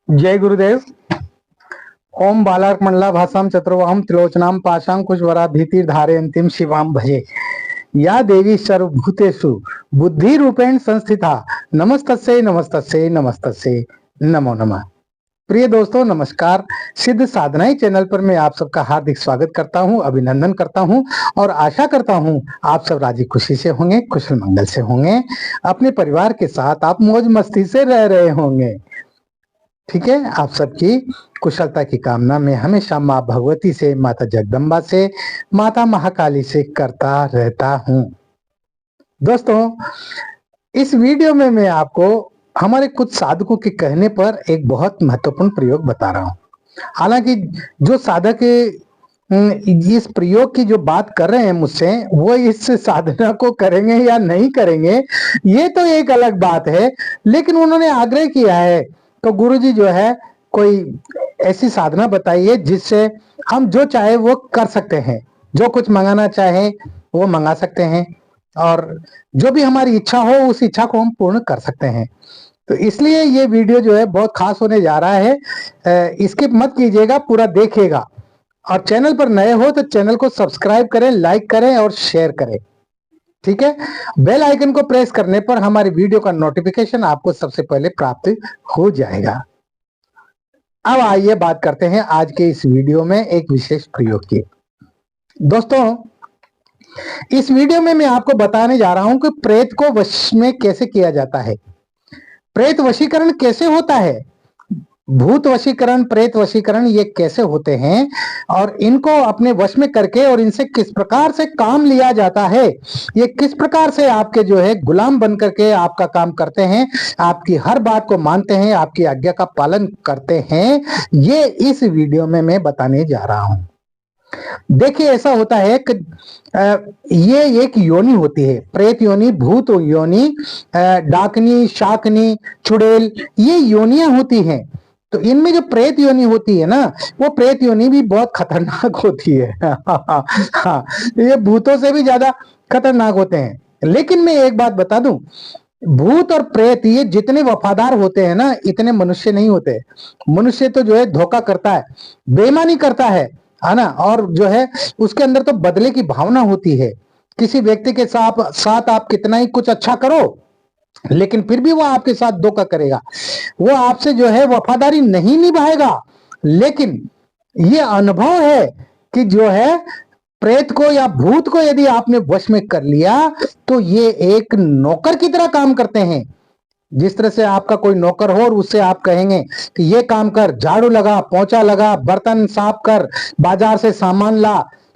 जय गुरुदेव। ओम बालार्कमंडला भाषाम चतुर्वाहम त्रिलोचनाम पाशांकुशवरा भीतिर धारे अंतिम शिवाम भजे। या देवी सर्वभूतेषु बुद्धि रूपेण संस्थिता नमस्तस्यै नमस्तस्यै नमस्तस्यै नमो नमः। प्रिय दोस्तों नमस्कार। सिद्ध साधनाएं चैनल पर मैं आप सबका हार्दिक स्वागत करता हूं, अभिनंदन करता हूं और आशा करता हूं आप सब राजी खुशी से होंगे, कुशल मंगल से होंगे, अपने परिवार के साथ आप मौज मस्ती से रह रहे होंगे। ठीक है, आप सबकी कुशलता की कामना में हमेशा माँ भगवती से, माता जगदम्बा से, माता महाकाली से करता रहता हूँ। दोस्तों, इस वीडियो में मैं आपको हमारे कुछ साधकों के कहने पर एक बहुत महत्वपूर्ण प्रयोग बता रहा हूँ। हालांकि जो साधक इस प्रयोग की जो बात कर रहे हैं मुझसे, वो इस साधना को करेंगे या नहीं करेंगे ये तो एक अलग बात है, लेकिन उन्होंने आग्रह किया है तो गुरुजी जो है कोई ऐसी साधना बताइए जिससे हम जो चाहे वो कर सकते हैं, जो कुछ मंगाना चाहे वो मंगा सकते हैं और जो भी हमारी इच्छा हो उस इच्छा को हम पूर्ण कर सकते हैं। तो इसलिए ये वीडियो जो है बहुत खास होने जा रहा है। स्किप मत कीजिएगा, पूरा देखिएगा और चैनल पर नए हो तो चैनल को सब्सक्राइब करें, लाइक करें और शेयर करें। ठीक है, बेल आइकन को प्रेस करने पर हमारी वीडियो का नोटिफिकेशन आपको सबसे पहले प्राप्त हो जाएगा। अब आइए बात करते हैं आज के इस वीडियो में एक विशेष प्रयोग की। दोस्तों, इस वीडियो में मैं आपको बताने जा रहा हूं कि प्रेत को वश में कैसे किया जाता है, प्रेत वशीकरण कैसे होता है, भूत वशीकरण, प्रेत वशीकरण ये कैसे होते हैं और इनको अपने वश में करके और इनसे किस प्रकार से काम लिया जाता है, ये किस प्रकार से आपके जो है गुलाम बन करके आपका काम करते हैं, आपकी हर बात को मानते हैं, आपकी आज्ञा का पालन करते हैं, ये इस वीडियो में मैं बताने जा रहा हूं। देखिए, ऐसा होता है कि ये एक योनि होती है, प्रेत योनि, भूत योनि, डाकनी, शाकनी, चुड़ैल, ये योनियां होती हैं। तो इनमें जो प्रेत योनि होती है ना, वो प्रेत योनि भी बहुत खतरनाक होती है। हाँ, ये भूतों से भी ज्यादा खतरनाक होते हैं। लेकिन मैं एक बात बता दूं, भूत और प्रेत ये जितने वफादार होते हैं ना, इतने मनुष्य नहीं होते। मनुष्य तो जो है धोखा करता है, बेईमानी करता है ना, और जो है उसके अंदर तो बदले की भावना होती है। किसी व्यक्ति के साथ आप कितना ही कुछ अच्छा करो, लेकिन फिर भी वो आपके साथ धोखा करेगा, वो आपसे जो है वफादारी नहीं निभाएगा। लेकिन ये अनुभव है कि जो है प्रेत को या भूत को यदि आपने वश में कर लिया तो ये एक नौकर की तरह काम करते हैं। जिस तरह से आपका कोई नौकर हो और उससे आप कहेंगे कि ये काम कर, झाड़ू लगा, पोंछा लगा, बर्तन साफ कर, बाजार से सामान ला,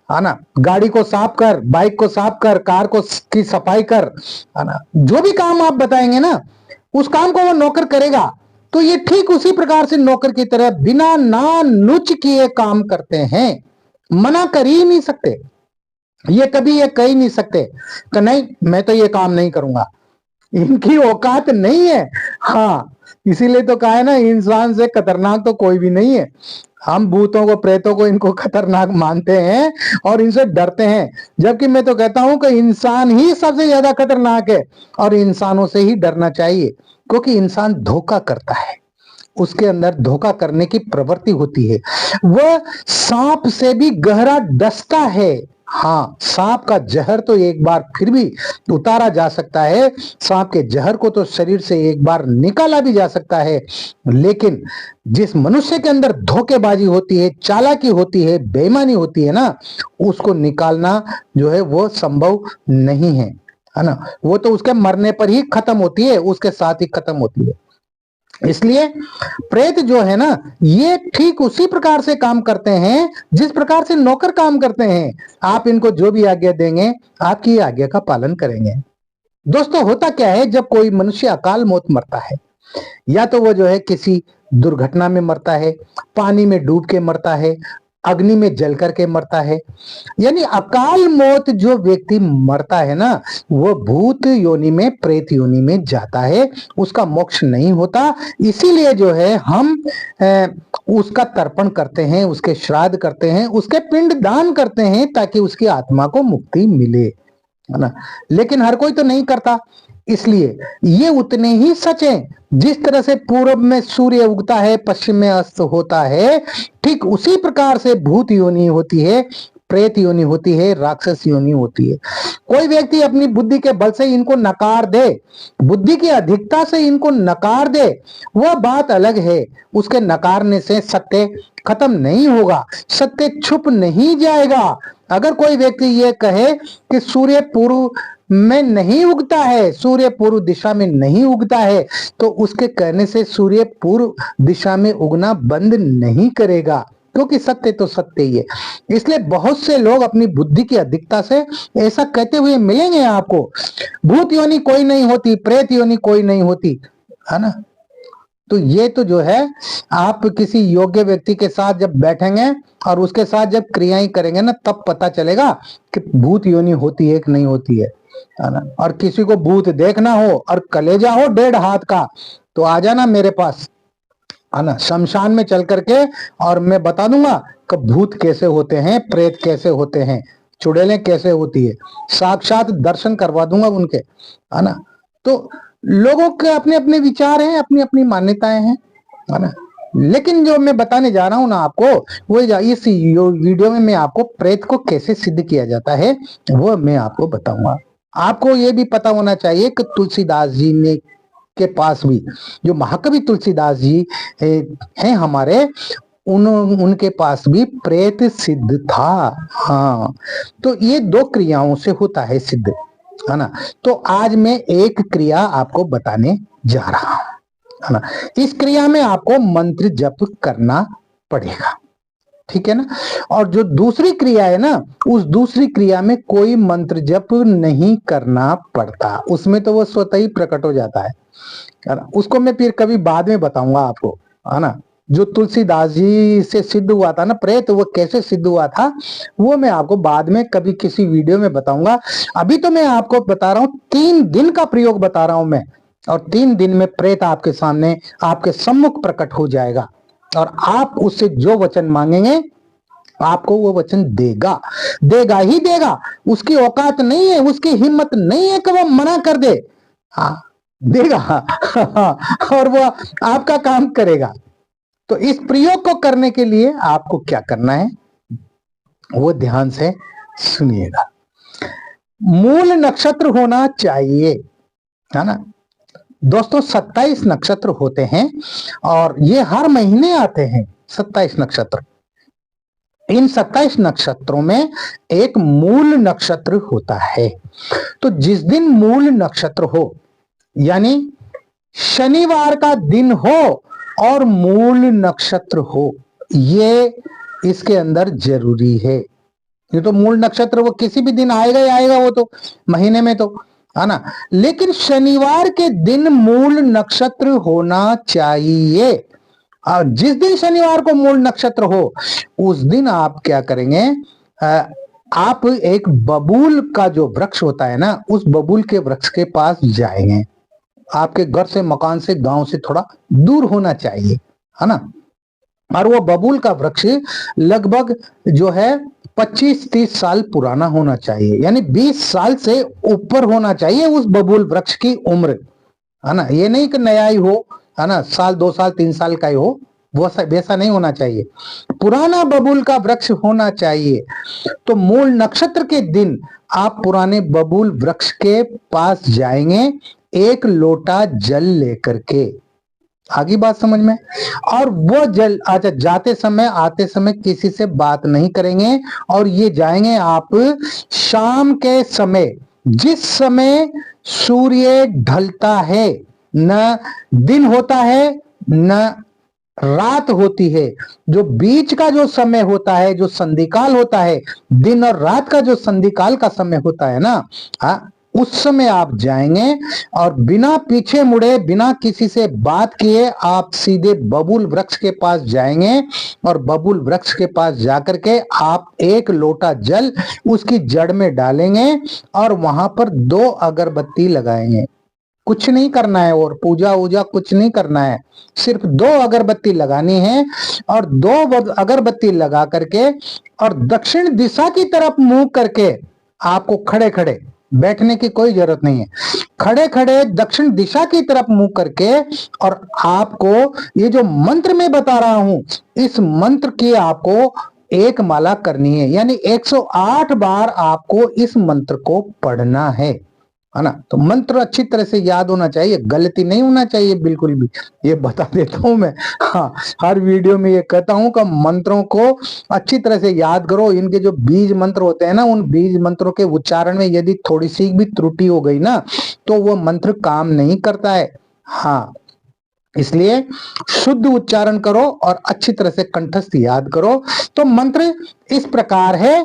है ना, गाड़ी को साफ कर, बाइक को साफ कर, कार को की सफाई कर, है ना, जो भी काम आप बताएंगे ना उस काम को वो नौकर करेगा। तो ये ठीक उसी प्रकार से नौकर की तरह बिना ना नुच किए काम करते हैं, मना कर ही नहीं सकते। ये कभी ये कह ही नहीं सकते कि नहीं मैं तो ये काम नहीं करूंगा, इनकी औकात नहीं है। हाँ, इसीलिए तो कहा है ना, इंसान से खतरनाक तो कोई भी नहीं है। हम भूतों को, प्रेतों को, इनको खतरनाक मानते हैं और इनसे डरते हैं, जबकि मैं तो कहता हूं कि इंसान ही सबसे ज्यादा खतरनाक है और इंसानों से ही डरना चाहिए, क्योंकि इंसान धोखा करता है, उसके अंदर धोखा करने की प्रवृत्ति होती है। वह सांप से भी गहरा डसता है। हाँ, सांप का जहर तो एक बार फिर भी उतारा जा सकता है, सांप के जहर को तो शरीर से एक बार निकाला भी जा सकता है, लेकिन जिस मनुष्य के अंदर धोखेबाजी होती है, चालाकी होती है, बेईमानी होती है ना, उसको निकालना जो है वो संभव नहीं है ना। वो तो उसके मरने पर ही खत्म होती है, उसके साथ ही खत्म होती है। इसलिए प्रेत जो है ना, ये ठीक उसी प्रकार से काम करते हैं जिस प्रकार से नौकर काम करते हैं। आप इनको जो भी आज्ञा देंगे, आपकी आज्ञा का पालन करेंगे। दोस्तों, होता क्या है, जब कोई मनुष्य अकाल मौत मरता है, या तो वो जो है किसी दुर्घटना में मरता है, पानी में डूब के मरता है, अग्नि में जल करके मरता है, यानी अकाल मौत जो व्यक्ति मरता है ना, वो भूत योनि में, प्रेत योनि में जाता है, उसका मोक्ष नहीं होता। इसीलिए जो है हम उसका तर्पण करते हैं, उसके श्राद्ध करते हैं, उसके पिंड दान करते हैं ताकि उसकी आत्मा को मुक्ति मिले, है ना। लेकिन हर कोई तो नहीं करता। इसलिए ये उतने ही सच हैं। जिस तरह से पूर्व में सूर्य उगता है, पश्चिम में अस्त होता है, ठीक उसी प्रकार से भूत योनि होती है, प्रेत योनि होती है, राक्षस योनि होती है। कोई व्यक्ति अपनी बुद्धि के बल से इनको नकार दे, बुद्धि की अधिकता से इनको नकार दे, वह बात अलग है। उसके नकारने से सत्य खत्म नहीं होगा, सत्य छुप नहीं जाएगा। अगर कोई व्यक्ति ये कहे कि सूर्य पूर्व में नहीं उगता है, सूर्य पूर्व दिशा में नहीं उगता है, तो उसके कहने से सूर्य पूर्व दिशा में उगना बंद नहीं करेगा, क्योंकि सत्य तो सत्य ही है। इसलिए बहुत से लोग अपनी बुद्धि की अधिकता से ऐसा कहते हुए मिलेंगे आपको, भूत योनि कोई नहीं होती, प्रेत योनि कोई नहीं होती, है ना। तो ये तो जो है, आप किसी योग्य व्यक्ति के साथ जब बैठेंगे और उसके साथ जब क्रियाएं करेंगे ना, तब पता चलेगा कि भूत योनि होती है कि नहीं होती है ना। और किसी को भूत देखना हो और कलेजा हो 1.5 हाथ का, तो आ जाना मेरे पास, है ना, शमशान में चल करके, और मैं बता दूंगा कि भूत कैसे होते हैं, प्रेत कैसे होते हैं, चुड़ैलें कैसे होती है, साक्षात दर्शन करवा दूंगा उनके, है ना। तो लोगों के अपने अपने विचार हैं, अपनी अपनी मान्यताएं हैं, है ना। लेकिन जो मैं बताने जा रहा हूं ना आपको, वो इस वीडियो में मैं आपको प्रेत को कैसे सिद्ध किया जाता है वो मैं आपको बताऊंगा। आपको ये भी पता होना चाहिए कि तुलसीदास जी ने के पास भी, जो महाकवि तुलसीदास जी हैं हमारे, उनके पास भी प्रेत सिद्ध था। हाँ, तो ये 2 क्रियाओं से होता है सिद्ध, है ना। तो आज मैं एक क्रिया आपको बताने जा रहा हूं, है ना। इस क्रिया में आपको मंत्र जप करना पड़ेगा, ठीक है ना। और जो दूसरी क्रिया है ना, उस दूसरी क्रिया में कोई मंत्र जप नहीं करना पड़ता, उसमें तो वो स्वतः ही प्रकट हो जाता है ना। उसको मैं फिर कभी बाद में बताऊंगा आपको, है ना। जो तुलसीदास जी से सिद्ध हुआ था ना प्रेत, वो कैसे सिद्ध हुआ था वो मैं आपको बाद में कभी किसी वीडियो में बताऊंगा। अभी तो मैं आपको बता रहा हूं, 3 दिन का प्रयोग बता रहा हूं मैं, और 3 दिन में प्रेत आपके सामने, आपके सम्मुख प्रकट हो जाएगा, और आप उससे जो वचन मांगेंगे आपको वो वचन देगा, देगा ही देगा। उसकी औकात नहीं है, उसकी हिम्मत नहीं है कि वो मना कर दे, हाँ देगा और वो आपका काम करेगा। तो इस प्रयोग को करने के लिए आपको क्या करना है वो ध्यान से सुनिएगा। मूल नक्षत्र होना चाहिए, है ना दोस्तों। 27 नक्षत्र होते हैं और ये हर महीने आते हैं 27 नक्षत्र। इन 27 नक्षत्रों में एक मूल नक्षत्र होता है। तो जिस दिन मूल नक्षत्र हो, यानी शनिवार का दिन हो और मूल नक्षत्र हो, ये इसके अंदर जरूरी है। ये तो मूल नक्षत्र वो किसी भी दिन आएगा ही आएगा, वो तो महीने में तो, है ना। लेकिन शनिवार के दिन मूल नक्षत्र होना चाहिए। और जिस दिन शनिवार को मूल नक्षत्र हो, उस दिन आप क्या करेंगे, आप एक बबूल का जो वृक्ष होता है ना, उस बबूल के वृक्ष के पास जाएंगे। आपके घर से, मकान से, गांव से थोड़ा दूर होना चाहिए, है ना। और वो बबूल का वृक्ष लगभग जो है 25-30 साल पुराना होना चाहिए, यानी 20 साल से ऊपर होना चाहिए उस बबूल वृक्ष की उम्र, है ना। ये नहीं कि नया ही हो, है ना, साल 2 साल 3 साल का ही हो, वो वैसा नहीं होना चाहिए, पुराना बबूल का वृक्ष होना चाहिए। तो मूल नक्षत्र के दिन आप पुराने बबूल वृक्ष के पास जाएंगे, 1 लोटा जल लेकर के, आगे बात समझ में। और वो जल, अच्छा, जाते समय आते समय किसी से बात नहीं करेंगे, और ये जाएंगे आप शाम के समय, जिस समय सूर्य ढलता है, न दिन होता है न रात होती है, जो बीच का जो समय होता है, जो संधिकाल होता है, दिन और रात का जो संधिकाल का समय होता है ना, उस समय आप जाएंगे और बिना पीछे मुड़े, बिना किसी से बात किए आप सीधे बबूल वृक्ष के पास जाएंगे, और बबूल वृक्ष के पास जाकर के आप 1 लोटा जल उसकी जड़ में डालेंगे और वहां पर 2 अगरबत्ती लगाएंगे। कुछ नहीं करना है और पूजा वूजा कुछ नहीं करना है, सिर्फ 2 अगरबत्ती लगानी है। और 2 अगरबत्ती लगा करके और दक्षिण दिशा की तरफ मुंह करके आपको खड़े खड़े बैठने की कोई जरूरत नहीं है। खड़े खड़े दक्षिण दिशा की तरफ मुंह करके, और आपको ये जो मंत्र मैं बता रहा हूं, इस मंत्र की आपको एक माला करनी है, यानी 108 बार आपको इस मंत्र को पढ़ना है ना। तो मंत्र अच्छी तरह से याद होना चाहिए, गलती नहीं होना चाहिए बिल्कुल भी, ये बता देता हूं मैं। हाँ, हर वीडियो में ये कहता हूं कि मंत्रों को अच्छी तरह से याद करो। इनके जो बीज मंत्र होते हैं ना, उन बीज मंत्रों के उच्चारण में यदि थोड़ी सी भी त्रुटि हो गई ना, तो वो मंत्र काम नहीं करता है। हाँ, इसलिए शुद्ध उच्चारण करो और अच्छी तरह से कंठस्थ याद करो। तो मंत्र इस प्रकार है,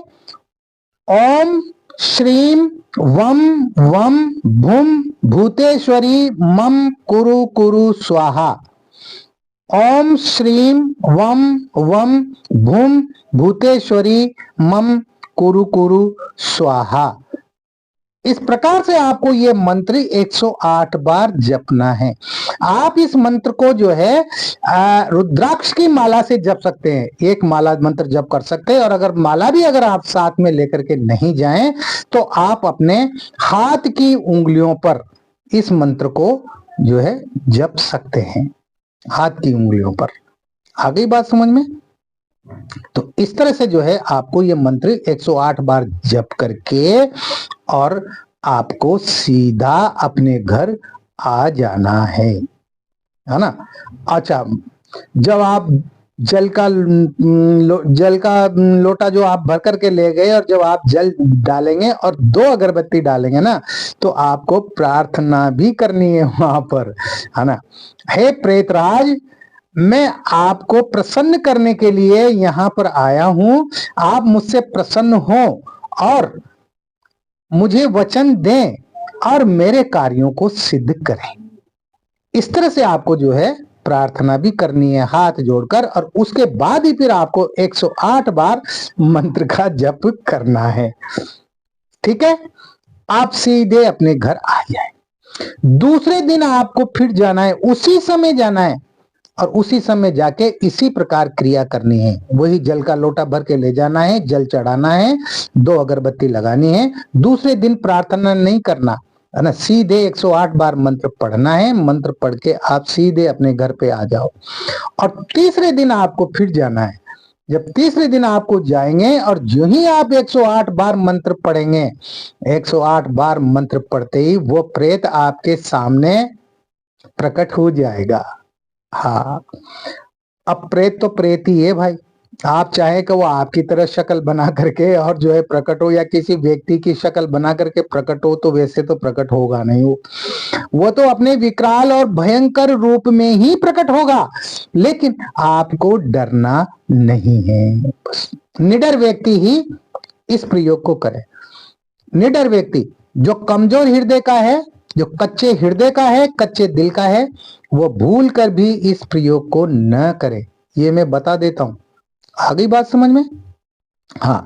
ओम श्रीम वम वम भूम भूतेश्वरी मम कुरु कुरु स्वाहा। ओम श्रीम वम वम भूम भूतेश्वरी मम कुरु कुरु स्वाहा। इस प्रकार से आपको ये मंत्र 108 बार जपना है। आप इस मंत्र को जो है रुद्राक्ष की माला से जप सकते हैं, एक माला मंत्र जप कर सकते हैं। और अगर माला भी अगर आप साथ में लेकर के नहीं जाएं, तो आप अपने हाथ की उंगलियों पर इस मंत्र को जो है जप सकते हैं, हाथ की उंगलियों पर। आ गई बात समझ में? तो इस तरह से जो है आपको ये मंत्र 108 बार जप करके और आपको सीधा अपने घर आ जाना है ना। अच्छा, जब आप जल का लोटा जो आप भर करके ले गए, और जब आप जल डालेंगे और 2 अगरबत्ती डालेंगे ना, तो आपको प्रार्थना भी करनी है वहां पर, है ना। हे प्रेतराज, मैं आपको प्रसन्न करने के लिए यहाँ पर आया हूं। आप मुझसे प्रसन्न हो और मुझे वचन दें और मेरे कार्यों को सिद्ध करें। इस तरह से आपको जो है प्रार्थना भी करनी है हाथ जोड़कर, और उसके बाद ही फिर आपको 108 बार मंत्र का जप करना है। ठीक है, आप सीधे अपने घर आ जाए। दूसरे दिन आपको फिर जाना है, उसी समय जाना है, और उसी समय जाके इसी प्रकार क्रिया करनी है। वही जल का लोटा भर के ले जाना है, जल चढ़ाना है, 2 अगरबत्ती लगानी है। दूसरे दिन प्रार्थना नहीं करना है ना, सीधे 108 बार मंत्र पढ़ना है। मंत्र पढ़ के आप सीधे अपने घर पे आ जाओ। और तीसरे दिन आपको फिर जाना है। जब तीसरे दिन आपको जाएंगे और जो ही आप 108 बार मंत्र पढ़ेंगे, 108 बार मंत्र पढ़ते ही वो प्रेत आपके सामने प्रकट हो जाएगा। हाँ, अब प्रेत तो प्रेत ही है भाई। आप चाहे कि वो आपकी तरह शक्ल बना करके और जो है प्रकट हो, या किसी व्यक्ति की शक्ल बना करके प्रकट हो, तो वैसे तो प्रकट होगा नहीं। वो तो अपने विकराल और भयंकर रूप में ही प्रकट होगा। लेकिन आपको डरना नहीं है, बस निडर व्यक्ति ही इस प्रयोग को करे। निडर व्यक्ति जो कमजोर हृदय का है, जो कच्चे हृदय का है, कच्चे दिल का है, वो भूल कर भी इस प्रयोग को न करे। ये मैं बता देता हूं। आ गई बात समझ में? हाँ,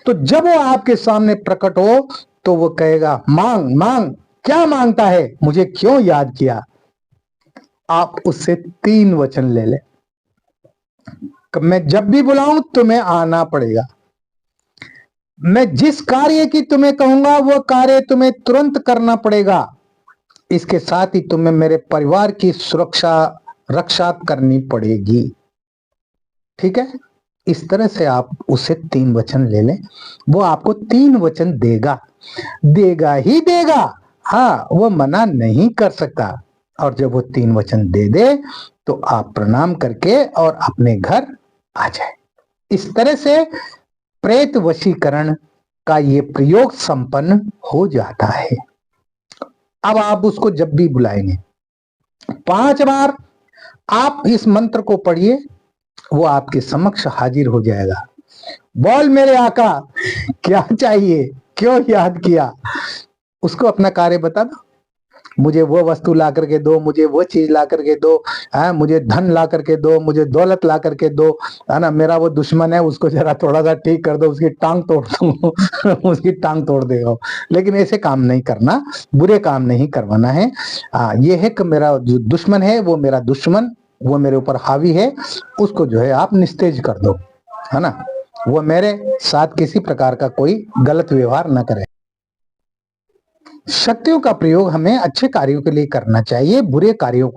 तो जब वो आपके सामने प्रकट हो, तो वो कहेगा मांग मांग, क्या मांगता है, मुझे क्यों याद किया। आप उससे 3 वचन ले ले। मैं जब भी बुलाऊं तुम्हें आना पड़ेगा। मैं जिस कार्य की तुम्हें कहूंगा वो कार्य तुम्हें तुरंत करना पड़ेगा। इसके साथ ही तुम्हें मेरे परिवार की सुरक्षा रक्षा करनी पड़ेगी। ठीक है, इस तरह से आप उसे 3 वचन ले लें। वो आपको 3 वचन देगा, देगा ही देगा। हाँ, वो मना नहीं कर सकता। और जब वो 3 वचन दे दे, तो आप प्रणाम करके और अपने घर आ जाए। इस तरह से प्रेत वशीकरण का ये प्रयोग संपन्न हो जाता है। अब आप उसको जब भी बुलाएंगे 5 बार आप इस मंत्र को पढ़िए, वो आपके समक्ष हाजिर हो जाएगा। बोल मेरे आका, क्या चाहिए, क्यों याद किया। उसको अपना कार्य बता दो। मुझे वो वस्तु ला करके दो, मुझे वो चीज ला करके दो, है, मुझे धन ला करके दो, मुझे दौलत ला करके दो, है ना। मेरा वो दुश्मन है, उसको जरा थोड़ा सा ठीक कर दो, उसकी टांग तोड़ दो उसकी टांग तोड़ देगा। लेकिन ऐसे काम नहीं करना, बुरे काम नहीं करवाना है। ये है कि मेरा जो दुश्मन है, वो मेरा दुश्मन, वो मेरे ऊपर हावी है, उसको जो है आप निस्तेज कर दो, है ना। वो मेरे साथ किसी प्रकार का कोई गलत व्यवहार न करे। शक्तियों का प्रयोग हमें अच्छे कार्यों के लिए करना चाहिए, बुरे कार्यों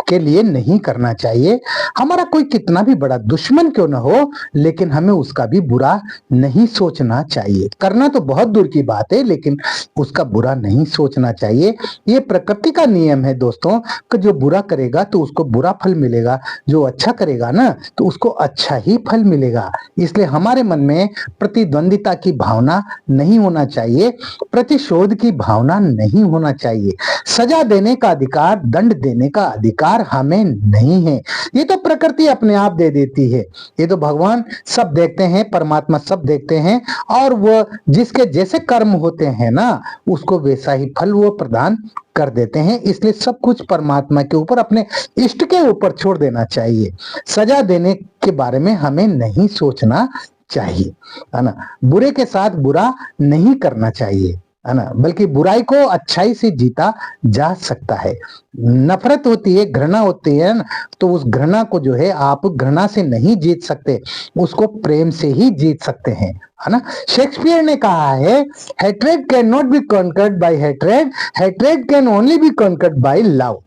के लिए नहीं करना चाहिए। हमारा कोई कितना भी बड़ा दुश्मन क्यों ना हो, लेकिन हमें उसका भी बुरा नहीं सोचना चाहिए। करना तो बहुत दूर की बात है, लेकिन उसका बुरा नहीं सोचना चाहिए। ये प्रकृति का नियम है दोस्तों, कि जो बुरा करेगा तो उसको बुरा फल मिलेगा, जो अच्छा करेगा ना तो उसको अच्छा ही फल मिलेगा। इसलिए हमारे मन में प्रतिद्वंदिता की भावना नहीं होना चाहिए, प्रतिशोध की भावना नहीं होना चाहिए। सजा देने का अधिकार, दंड देने का अधिकार हमें नहीं है। ये तो प्रकृति अपने आप दे देती है। ये तो भगवान सब देखते हैं, परमात्मा सब देखते हैं, और वो जिसके जैसे कर्म होते हैं ना, उसको वैसा ही फल वो प्रदान कर देते हैं। इसलिए सब कुछ परमात्मा के ऊपर, अपने इष्ट के ऊपर छोड़ देना चाहिए। सजा देने के बारे में हमें नहीं सोचना चाहिए, है ना। बुरे के साथ बुरा नहीं करना चाहिए, है ना, बल्कि बुराई को अच्छाई से जीता जा सकता है। नफरत होती है, घृणा होती है ना, तो उस घृणा को जो है आप घृणा से नहीं जीत सकते, उसको प्रेम से ही जीत सकते हैं, है ना। शेक्सपियर ने कहा है, hatred can not be conquered by hatred, hatred can only be conquered by love.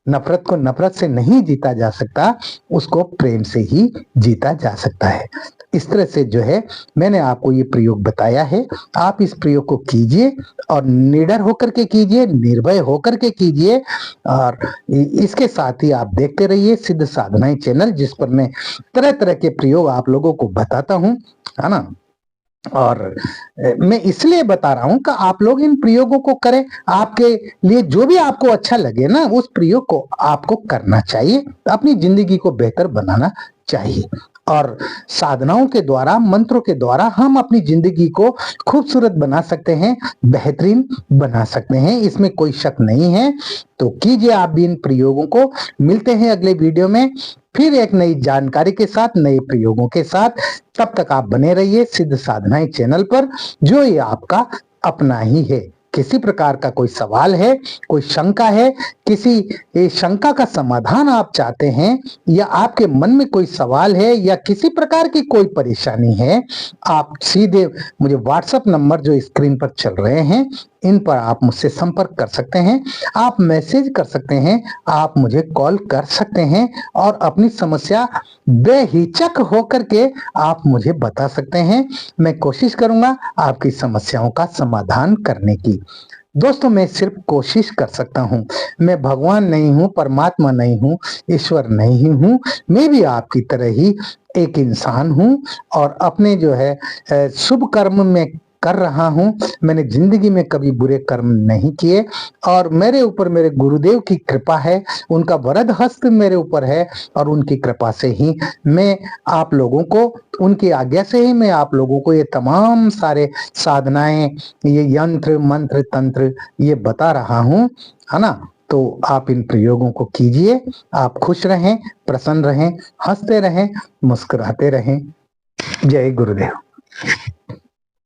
नफरत को नफरत से नहीं जीता जा सकता, उसको प्रेम से ही जीता जा सकता है। इस तरह से जो है मैंने आपको ये प्रयोग बताया है। आप इस प्रयोग को कीजिए, और निडर होकर के कीजिए, निर्भय होकर के कीजिए। और इसके साथ ही आप देखते रहिए सिद्ध साधनाएं चैनल, जिस पर मैं तरह तरह के प्रयोग आप लोगों को बताता हूँ, है ना। और मैं इसलिए बता रहा हूं कि आप लोग इन प्रयोगों को करें। आपके लिए जो भी आपको अच्छा लगे ना, उस प्रयोग को आपको करना चाहिए, अपनी जिंदगी को बेहतर बनाना चाहिए। और साधनाओं के द्वारा, मंत्रों के द्वारा हम अपनी जिंदगी को खूबसूरत बना सकते हैं, बेहतरीन बना सकते हैं, इसमें कोई शक नहीं है। तो कीजिए आप भी इन प्रयोगों को। मिलते हैं अगले वीडियो में फिर एक नई जानकारी के साथ, नए प्रयोगों के साथ। तब तक आप बने रहिए सिद्ध साधनाएं चैनल पर, जो ये आपका अपना ही है। किसी प्रकार का कोई सवाल है, कोई शंका है, किसी शंका का समाधान आप चाहते हैं, या आपके मन में कोई सवाल है, या किसी प्रकार की कोई परेशानी है, आप सीधे मुझे व्हाट्सएप नंबर जो स्क्रीन पर चल रहे हैं, इन पर आप मुझसे संपर्क कर सकते हैं, आप मैसेज कर सकते हैं, आप मुझे कॉल कर सकते हैं, और अपनी समस्या बेहिचक होकर के आप मुझे बता सकते हैं। मैं कोशिश करूंगा आपकी समस्याओं का समाधान करने की। दोस्तों, मैं सिर्फ कोशिश कर सकता हूं। मैं भगवान नहीं हूं, परमात्मा नहीं हूं, ईश्वर नहीं हूं। मैं भी आपकी तरह ही एक इंसान हूं, और अपने जो है शुभ कर्म में कर रहा हूं। मैंने जिंदगी में कभी बुरे कर्म नहीं किए, और मेरे ऊपर मेरे गुरुदेव की कृपा है, उनका वरद हस्त मेरे ऊपर है, और उनकी कृपा से ही मैं आप लोगों को, उनकी आज्ञा से ही मैं आप लोगों को ये तमाम सारे साधनाएं, ये यंत्र मंत्र तंत्र ये बता रहा हूं, है ना। तो आप इन प्रयोगों को कीजिए। आप खुश रहें, प्रसन्न रहें, हंसते रहें, मुस्कुराते रहें। जय गुरुदेव।